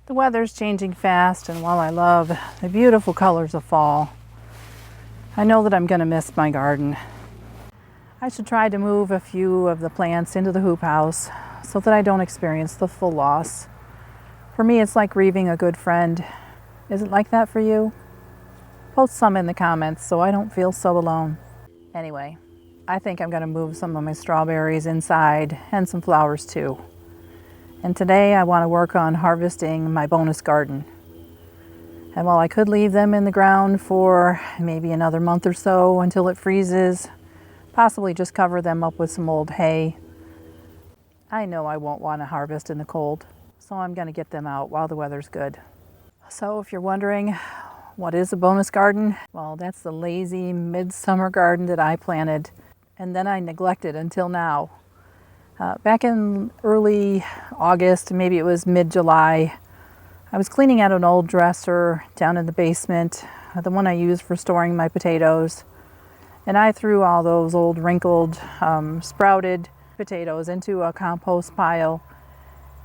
The weather's changing fast, and while I love the beautiful colors of fall, I know that I'm going to miss my garden. I should try to move a few of the plants into the hoop house so that I don't experience the full loss. For me, it's like grieving a good friend. Is it like that for you? Post some in the comments so I don't feel so alone. Anyway, I think I'm going to move some of my strawberries inside and some flowers too. And today I want to work on harvesting my bonus garden. And while I could leave them in the ground for maybe another month or so until it freezes, possibly just cover them up with some old hay, I know I won't want to harvest in the cold, so I'm going to get them out while the weather's good. So if you're wondering, what is a bonus garden? Well, that's the lazy midsummer garden that I planted and then I neglected until now. Back in early August, maybe it was mid-July, I was cleaning out an old dresser down in the basement, the one I use for storing my potatoes, and I threw all those old wrinkled, sprouted potatoes into a compost pile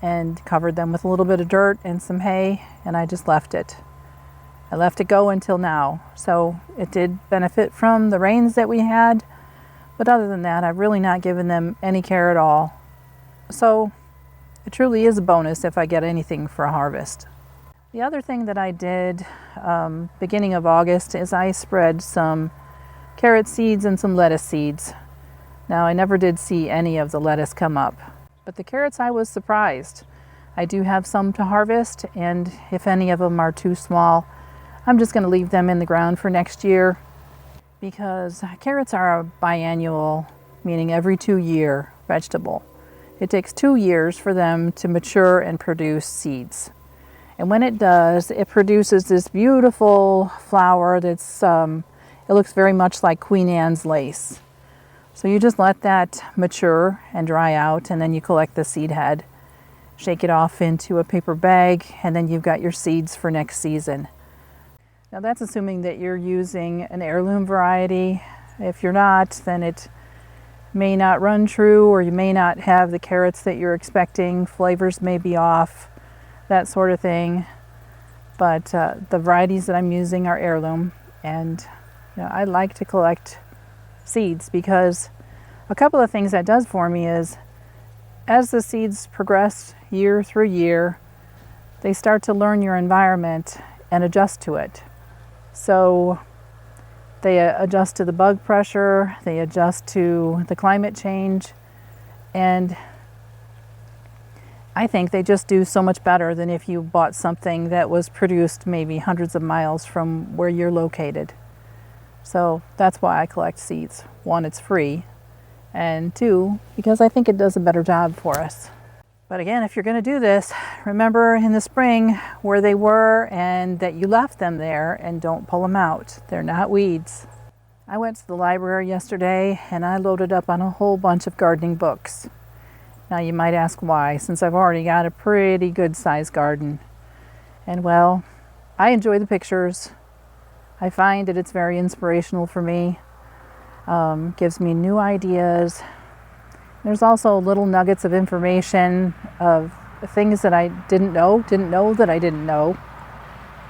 and covered them with a little bit of dirt and some hay, and I just left it. I left it go until now, so it did benefit from the rains that we had. But other than that, I've really not given them any care at all. So it truly is a bonus if I get anything for a harvest. The other thing that I did beginning of August is I spread some carrot seeds and some lettuce seeds. Now, I never did see any of the lettuce come up, but the carrots I was surprised. I do have some to harvest, and if any of them are too small, I'm just going to leave them in the ground for next year, because carrots are a biannual, meaning every 2-year vegetable. It takes 2 years for them to mature and produce seeds. And when it does, it produces this beautiful flower that's, it looks very much like Queen Anne's lace. So you just let that mature and dry out, and then you collect the seed head, shake it off into a paper bag, and then you've got your seeds for next season. Now that's assuming that you're using an heirloom variety. If you're not, then it may not run true, or you may not have the carrots that you're expecting. Flavors may be off, that sort of thing. But the varieties that I'm using are heirloom, and I like to collect seeds because a couple of things that does for me is as the seeds progress year through year, they start to learn your environment and adjust to it. So they adjust to the bug pressure, they adjust to the climate change, and I think they just do so much better than if you bought something that was produced maybe hundreds of miles from where you're located. So that's why I collect seeds. 1, it's free, and 2, because I think it does a better job for us. But again, if you're going to do this, remember in the spring where they were and that you left them there, and don't pull them out. They're not weeds. I went to the library yesterday and I loaded up on a whole bunch of gardening books. Now you might ask why, since I've already got a pretty good sized garden. And well, I enjoy the pictures. I find that it's very inspirational for me. Gives me new ideas. There's also little nuggets of information of things that I didn't know that I didn't know.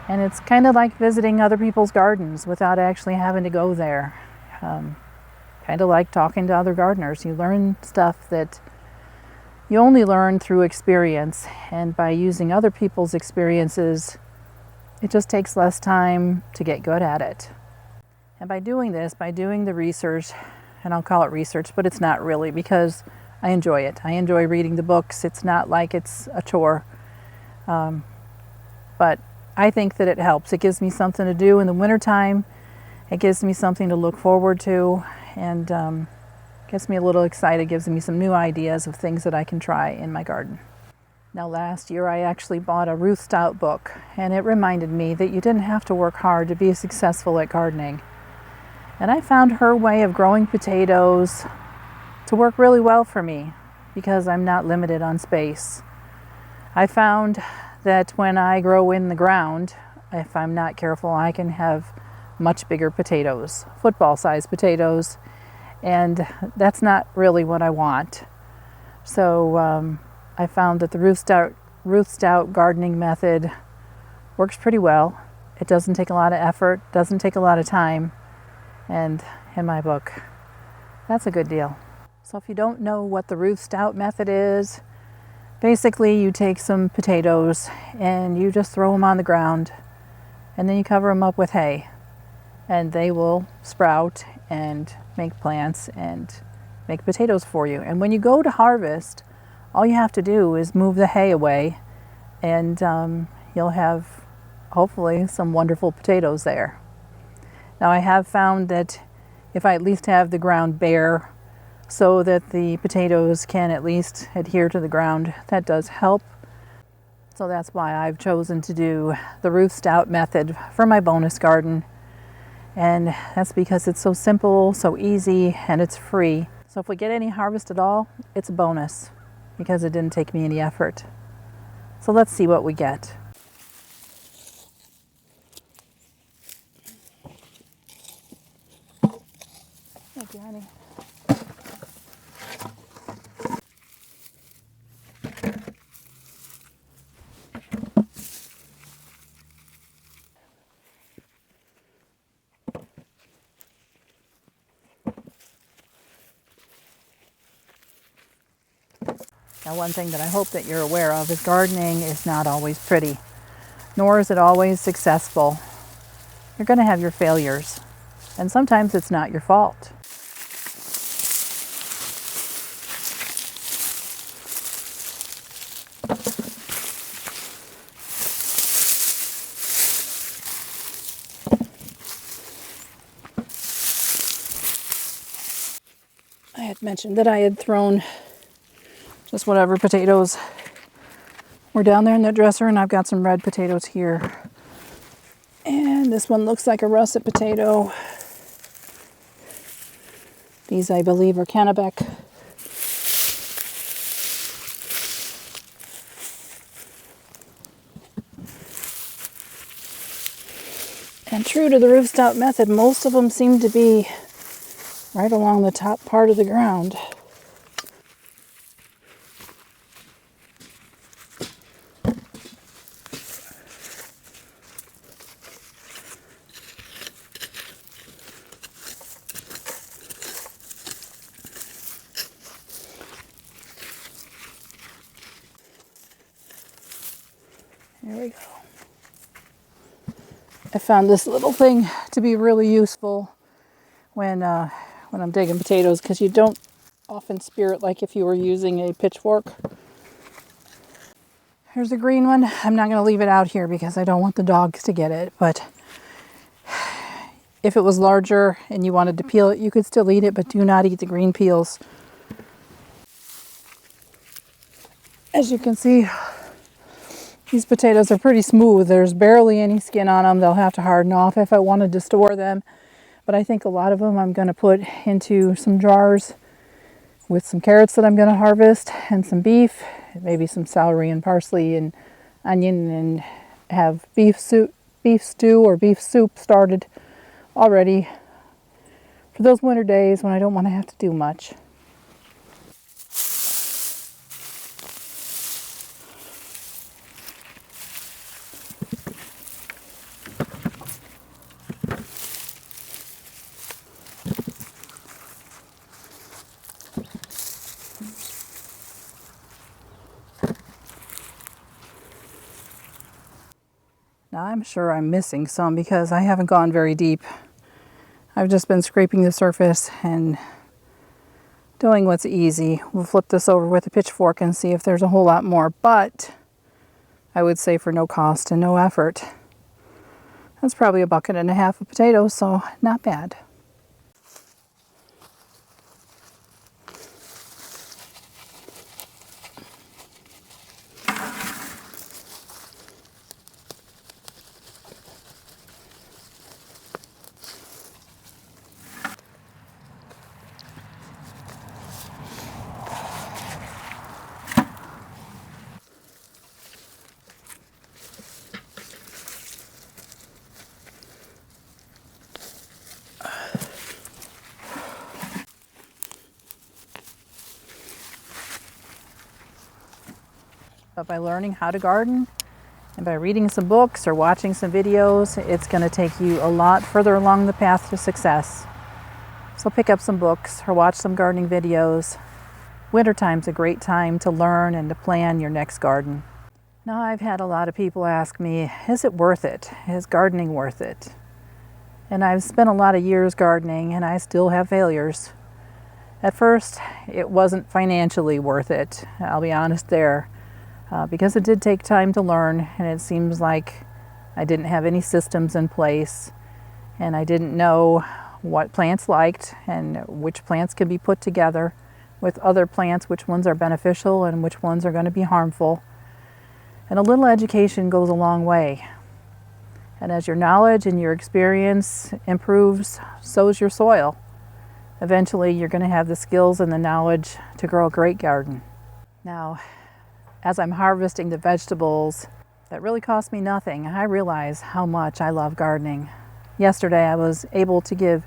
And it's kind of like visiting other people's gardens without actually having to go there. Kind of like talking to other gardeners. You learn stuff that you only learn through experience, and by using other people's experiences, it just takes less time to get good at it. And by doing this, by doing the research, and I'll call it research, but it's not really, because I enjoy it. I enjoy reading the books. It's not like it's a chore. But I think that it helps. It gives me something to do in the wintertime. It gives me something to look forward to, and gets me a little excited, gives me some new ideas of things that I can try in my garden. Now last year I actually bought a Ruth Stout book, and it reminded me that you didn't have to work hard to be successful at gardening. And I found her way of growing potatoes to work really well for me because I'm not limited on space. I found that when I grow in the ground, if I'm not careful, I can have much bigger potatoes, football-sized potatoes, and that's not really what I want. So I found that the Ruth Stout Ruth Stout gardening method works pretty well. It doesn't take a lot of effort, doesn't take a lot of time, and in my book, that's a good deal. So if you don't know what the Ruth Stout method is, basically you take some potatoes and you just throw them on the ground and then you cover them up with hay and they will sprout and make plants and make potatoes for you. And when you go to harvest, all you have to do is move the hay away and you'll have hopefully some wonderful potatoes there. Now I have found that if I at least have the ground bare so that the potatoes can at least adhere to the ground, that does help. So that's why I've chosen to do the Ruth Stout method for my bonus garden. And that's because it's so simple, so easy, and it's free. So if we get any harvest at all, it's a bonus because it didn't take me any effort. So let's see what we get. Thank you, honey. Now, one thing that I hope that you're aware of is gardening is not always pretty, nor is it always successful. You're going to have your failures, and sometimes it's not your fault. I had mentioned that I had thrown just whatever potatoes were down there in the dresser, and I've got some red potatoes here. And this one looks like a russet potato. These, I believe, are Kennebec. And true to the Ruth Stout method, most of them seem to be right along the top part of the ground. There we go. I found this little thing to be really useful when I'm digging potatoes, because you don't often spear it like if you were using a pitchfork. Here's a green one. I'm not going to leave it out here because I don't want the dogs to get it, but if it was larger and you wanted to peel it, you could still eat it, but do not eat the green peels. As you can see, these potatoes are pretty smooth. There's barely any skin on them. They'll have to harden off if I wanted to store them. But I think a lot of them I'm going to put into some jars with some carrots that I'm going to harvest and some beef, maybe some celery and parsley and onion, and have beef stew or beef soup started already for those winter days when I don't want to have to do much. Now I'm sure I'm missing some because I haven't gone very deep. I've just been scraping the surface and doing what's easy. We'll flip this over with a pitchfork and see if there's a whole lot more, but I would say for no cost and no effort. That's probably 1.5 buckets of potatoes, so not bad. but by learning how to garden and by reading some books or watching some videos, it's going to take you a lot further along the path to success. So pick up some books or watch some gardening videos. Wintertime's a great time to learn and to plan your next garden. Now, I've had a lot of people ask me, is it worth it? Is gardening worth it? And I've spent a lot of years gardening and I still have failures. At first, it wasn't financially worth it, I'll be honest there, because it did take time to learn, and it seems like I didn't have any systems in place, and I didn't know what plants liked and which plants could be put together with other plants, which ones are beneficial and which ones are going to be harmful. And a little education goes a long way. And as your knowledge and your experience improves, so's your soil. Eventually, you're going to have the skills and the knowledge to grow a great garden. Now, as I'm harvesting the vegetables that really cost me nothing, I realize how much I love gardening. Yesterday, I was able to give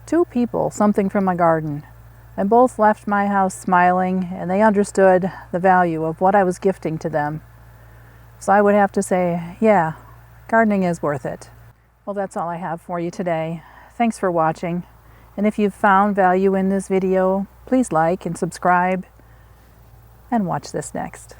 2 people something from my garden, and both left my house smiling, and they understood the value of what I was gifting to them. So I would have to say, yeah, gardening is worth it. Well, that's all I have for you today. Thanks for watching. And if you've found value in this video, please like and subscribe and watch this next.